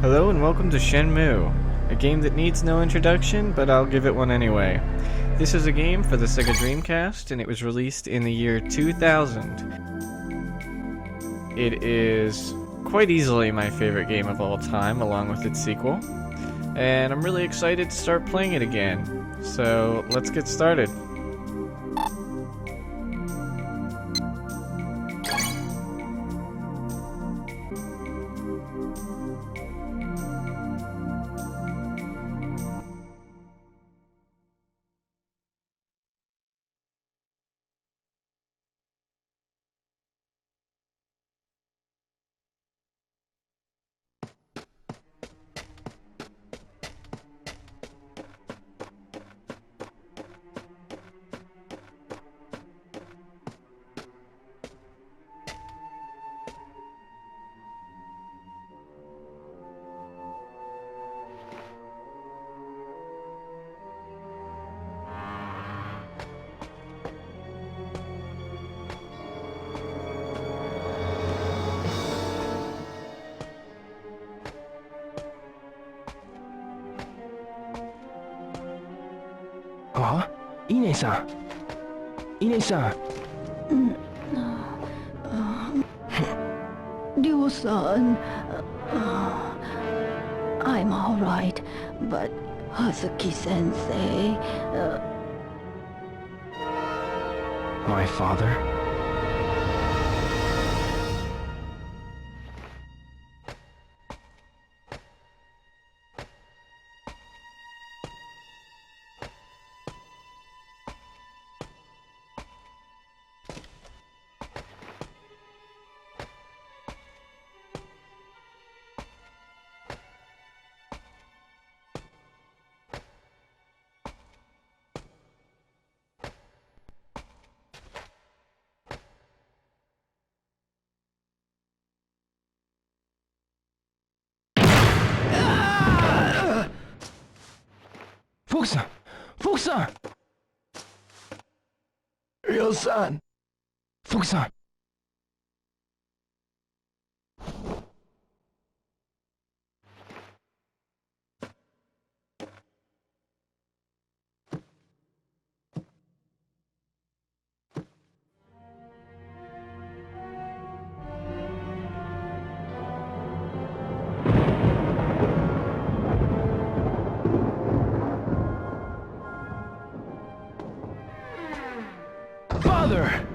Hello and welcome to Shenmue, a game that needs no introduction, but I'll give it one anyway. This is a game for the Sega Dreamcast, and it was released in the year 2000. It is quite easily my favorite game of all time, along with its sequel, and I'm really excited to start playing it again. So let's get started. Ah, Ine-san. Ine-san. Ryo-san, I'm all right, but Hazuki-sensei, My father? Fukusan! Fukusan! Ryo-san! Fukusan! Father!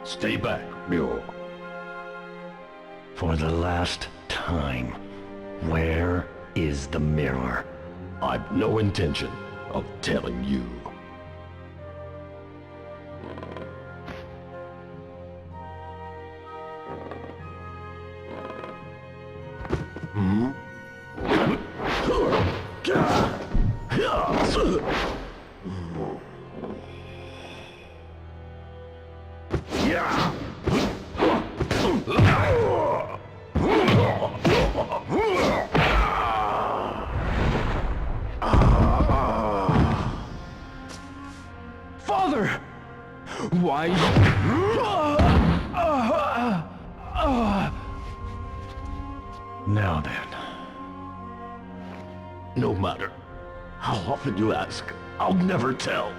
Stay back, Ryo. For the last time, where is the mirror? I've no intention of telling you. Hmm? Father! Why? Now then, No matter how often you ask, I'll never tell.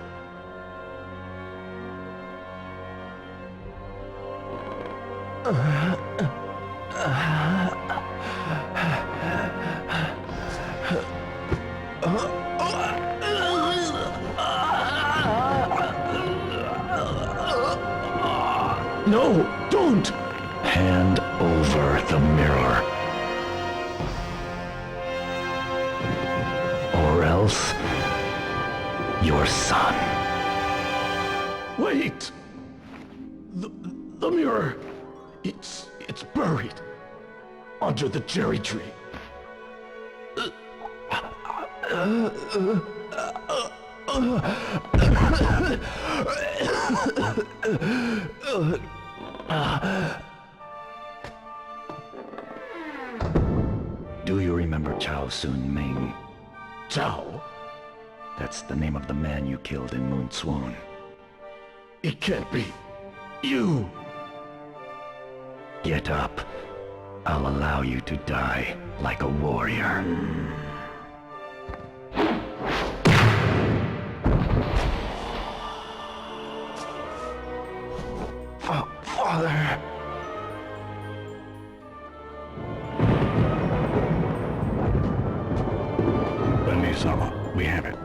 No, don't! hand over the mirror. Or else, your son. Wait! The mirror, it's buried under the cherry tree. Do you remember Chao Sun-ming? Chao? That's the name of the man you killed in Moon Swan. It can't be. You! Get up. I'll allow you to die like a warrior. Father. Bendy-sama, we have it.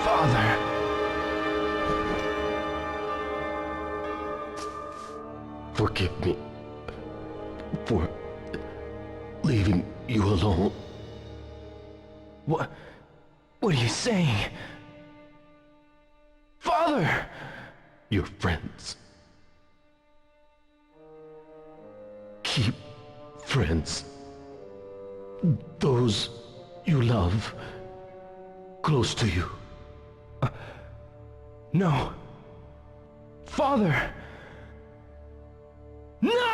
Father. Forgive me for leaving you alone. What are you saying? Father! Your friends. Keep friends. Those you love close to you. No. Father! No!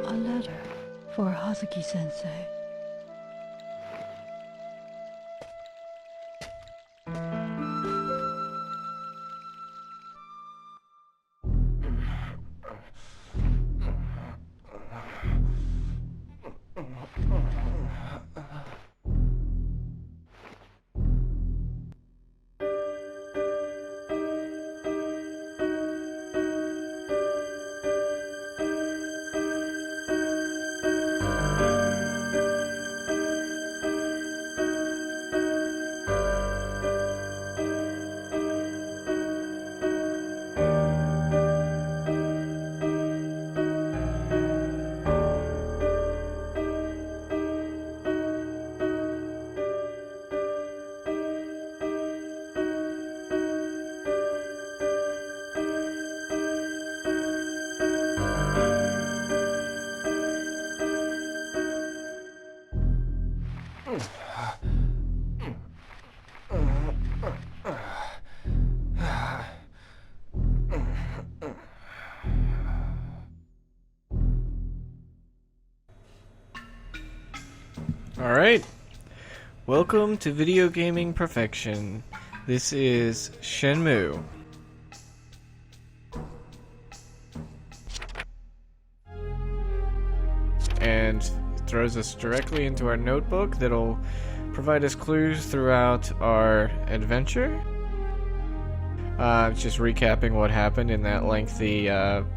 A letter for Hazuki-sensei. Alright, welcome to Video Gaming Perfection. This is Shenmue. And it throws us directly into our notebook that'll provide us clues throughout our adventure. Just recapping what happened in that lengthy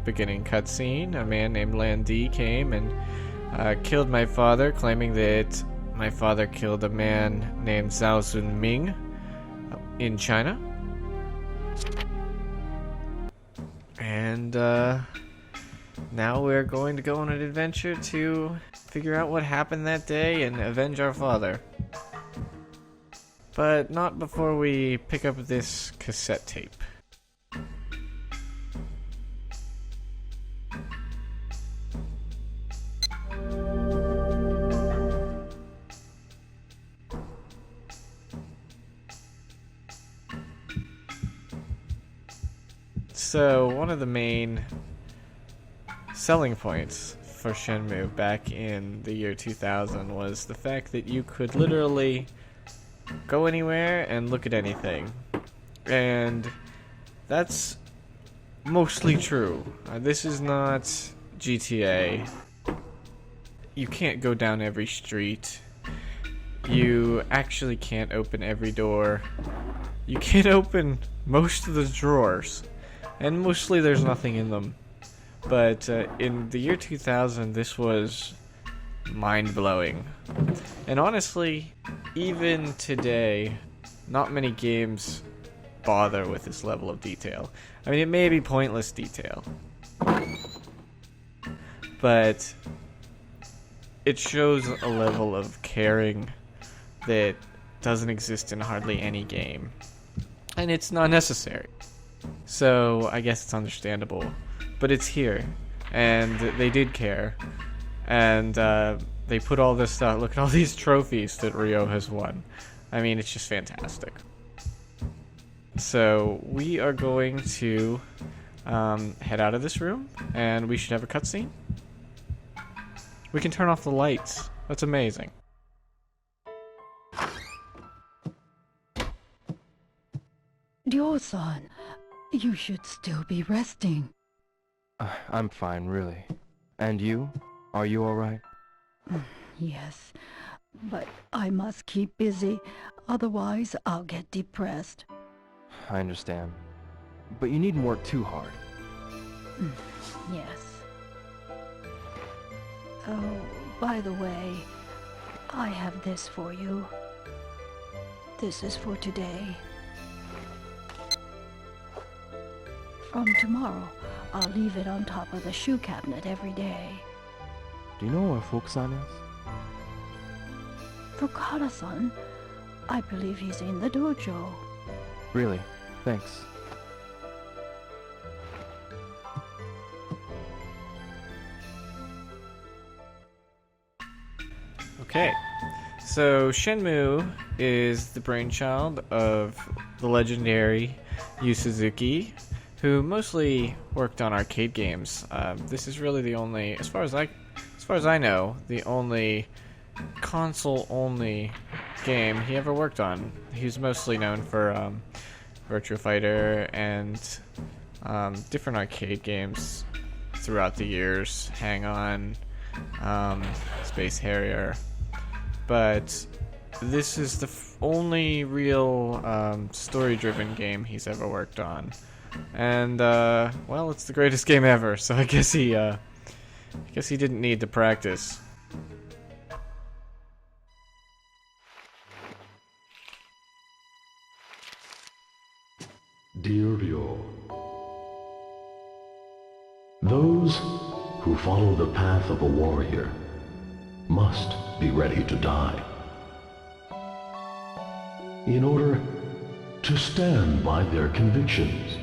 beginning cutscene. A man named Lan Di came and killed my father, claiming that my father killed a man named Zhao Zunming in China. And now we're going to go on an adventure to figure out what happened that day and avenge our father. But not before we pick up this cassette tape. So, one of the main selling points for Shenmue back in the year 2000 was the fact that you could literally go anywhere and look at anything. And that's mostly true. This is not GTA. You can't go down every street. You actually can't open every door. You can't open most of the drawers. And mostly there's nothing in them. But in the year 2000, this was mind-blowing. And honestly, even today, not many games bother with this level of detail. I mean, it may be pointless detail, but it shows a level of caring that doesn't exist in hardly any game. And it's not necessary. So, I guess it's understandable. But it's here. And they did care. And they put all this stuff. Look at all these trophies that Rio has won. I mean, it's just fantastic. So, we are going to head out of this room. And we should have a cutscene. We can turn off the lights. That's amazing. Ryo-san, you should still be resting. I'm fine, really. And you? Are you alright? Yes, but I must keep busy, otherwise I'll get depressed. I understand. But you needn't work too hard. Yes. Oh, by the way, I have this for you. This is for today. From tomorrow, I'll leave it on top of the shoe cabinet every day. Do you know where Fukusan is? Fukara-san, I believe he's in the dojo. Really? Thanks. Okay. So, Shenmue is the brainchild of the legendary Yu Suzuki, who mostly worked on arcade games. This is really the only, as far as I know, the only console-only game he ever worked on. He's mostly known for Virtua Fighter and different arcade games throughout the years. Hang On, Space Harrier, but this is the only real story-driven game he's ever worked on. And well, it's the greatest game ever, so I guess he didn't need to practice. Dear Ryo, those who follow the path of a warrior must be ready to die. In order to stand by their convictions.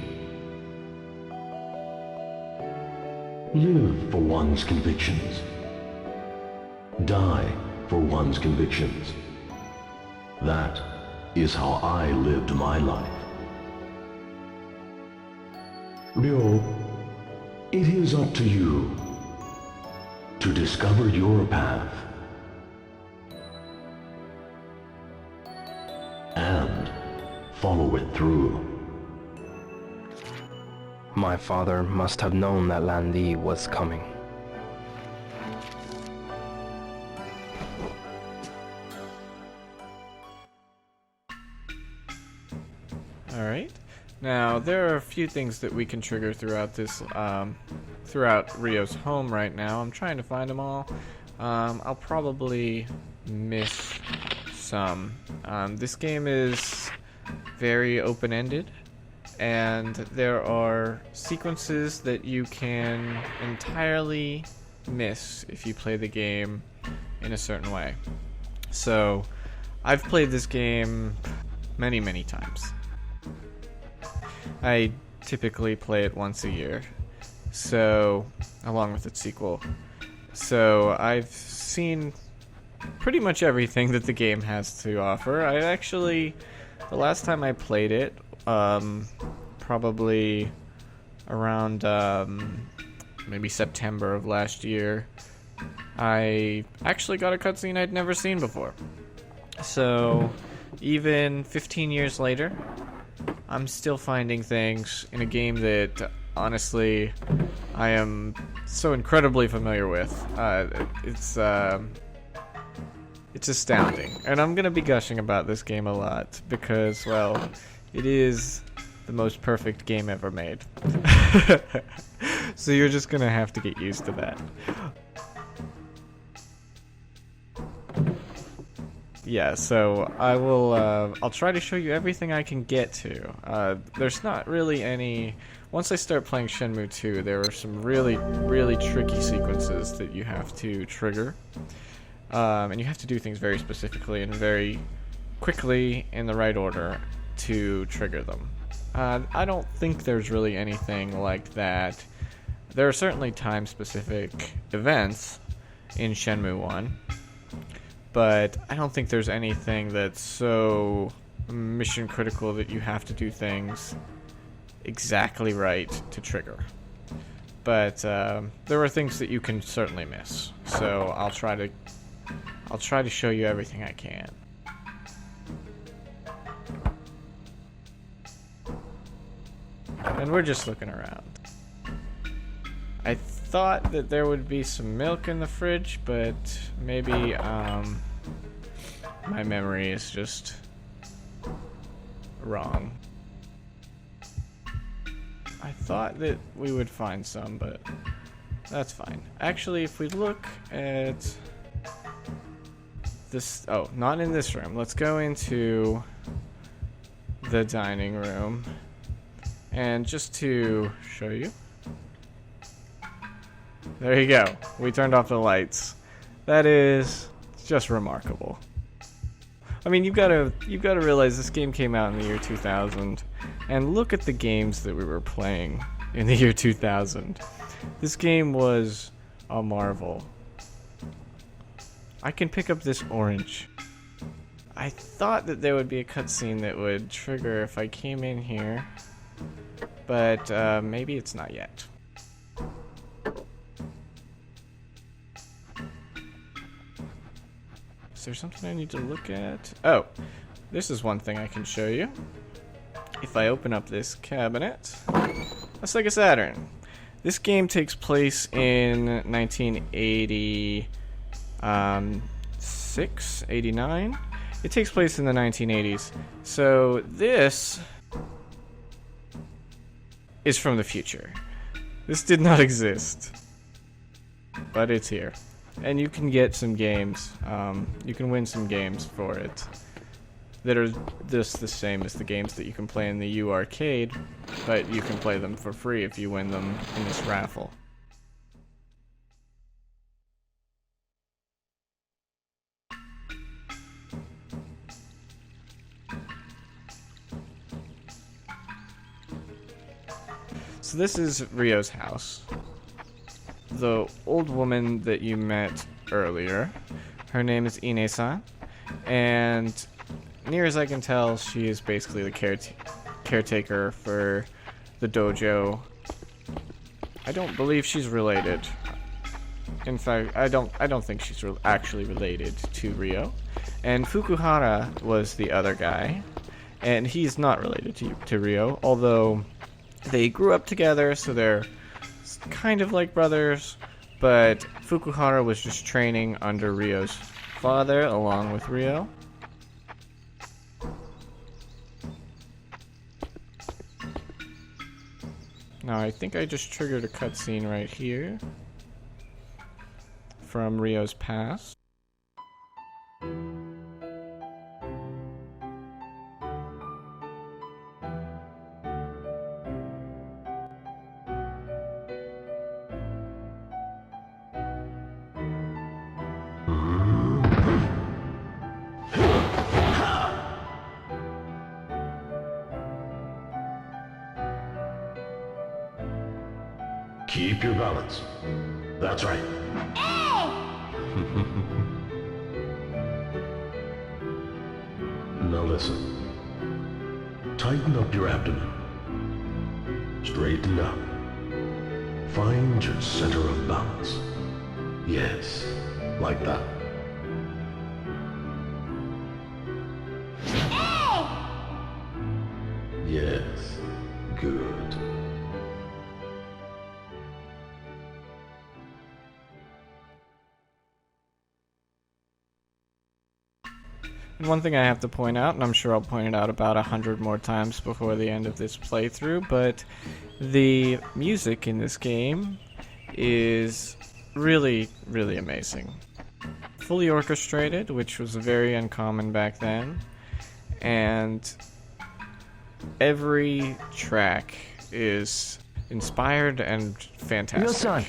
Live for one's convictions. Die for one's convictions. That is how I lived my life. Ryo, it is up to you to discover your path and follow it through. My father must have known that Lan Di was coming. Alright. Now, there are a few things that we can trigger throughout this, throughout Rio's home right now. I'm trying to find them all. I'll probably miss some. This game is very open-ended, and there are sequences that you can entirely miss if you play the game in a certain way. So, I've played this game many, many times. I typically play it once a year, so, along with its sequel. So, I've seen pretty much everything that the game has to offer. The last time I played it, probably around maybe September of last year, I actually got a cutscene I'd never seen before. So, even 15 years later, I'm still finding things in a game that, honestly, I am so incredibly familiar with. It's astounding. And I'm gonna be gushing about this game a lot, because, well, it is the most perfect game ever made. So you're just gonna have to get used to that. Yeah, so I'll try to show you everything I can get to. There's not really any... Once I start playing Shenmue 2, there are some really, really tricky sequences that you have to trigger. And you have to do things very specifically and very quickly in the right order to trigger them. I don't think there's really anything like that. There are certainly time-specific events in Shenmue 1, but I don't think there's anything that's so mission critical that you have to do things exactly right to trigger. But there are things that you can certainly miss, so I'll try to show you everything I can. And we're just looking around. I thought that there would be some milk in the fridge, but maybe my memory is just wrong. I thought that we would find some, but that's fine. Actually, if we look at this... Oh, not in this room. Let's go into the dining room. And just to show you... There you go. We turned off the lights. That is just remarkable. I mean, you've got to realize this game came out in the year 2000, and look at the games that we were playing in the year 2000. This game was a marvel. I can pick up this orange. I thought that there would be a cutscene that would trigger if I came in here, but maybe it's not yet. Is there something I need to look at? Oh, this is one thing I can show you. If I open up this cabinet, a Sega Saturn. This game takes place in 1986, 89? It takes place in the 1980s. So this is from the future. This did not exist, but it's here. And you can get some games, you can win some games for it that are just the same as the games that you can play in the U Arcade, but you can play them for free if you win them in this raffle. So this is Rios House. The old woman that you met earlier, her name is Ine-san, and near as I can tell, she is basically the caretaker for the dojo. I don't believe she's related. In fact, I don't think she's actually related to Ryo. And Fukuhara was the other guy, and he's not related to Ryo, although they grew up together, so they're kind of like brothers, but Fukuhara was just training under Ryo's father along with Ryo. Now I think I just triggered a cutscene right here from Ryo's past. Keep your balance. That's right. Now listen. Tighten up your abdomen. Straighten up. Find your center of balance. Yes, like that. Yes, good. And one thing I have to point out, and I'm sure I'll point it out about 100 more times before the end of this playthrough, but the music in this game is really, really amazing. Fully orchestrated, which was very uncommon back then, and every track is inspired and fantastic. Rios-san,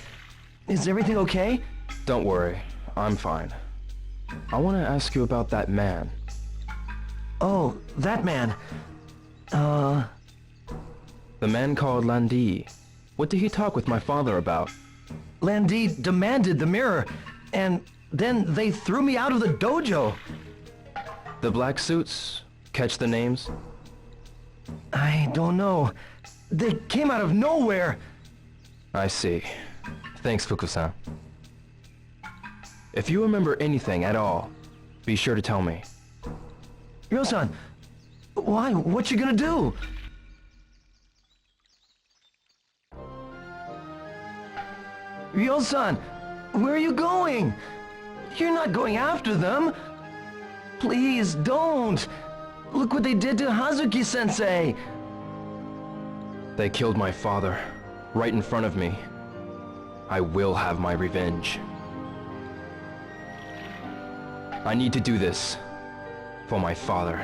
is everything okay? Don't worry, I'm fine. I want to ask you about that man. Oh, that man. The man called Landi. What did he talk with my father about? Landi demanded the mirror, and then they threw me out of the dojo. The black suits? Catch the names? I don't know. They came out of nowhere. I see. Thanks, Fuku-san. If you remember anything at all, be sure to tell me. Ryo-san, why? What you gonna do? Ryo-san, where are you going? You're not going after them. Please don't. Look what they did to Hazuki-sensei. They killed my father, right in front of me. I will have my revenge. I need to do this for my father.